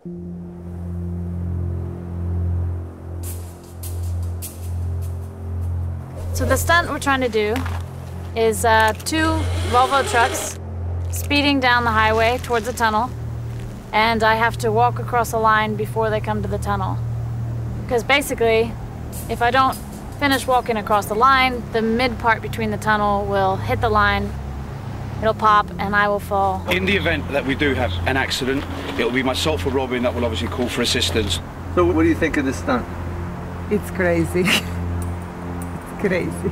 So the stunt we're trying to do is 2 Volvo trucks speeding down the highway towards the tunnel, and I have to walk across a line before they come to the tunnel. Because basically, if I don't finish walking across the line, the mid part between the tunnel will hit the line, it'll pop, and I will fall. In the event that we do have an accident, it'll be myself or Robin that will obviously call for assistance. So what do you think of this stunt? It's crazy. It's crazy.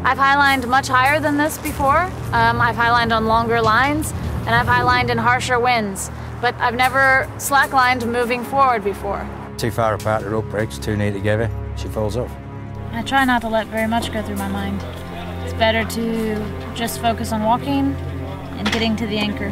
I've highlined much higher than this before. I've highlined on longer lines, and I've highlined in harsher winds, but I've never slacklined moving forward before. Too far apart, the rope breaks, too near together, she falls off. I try not to let very much go through my mind. It's better to just focus on walking and getting to the anchor.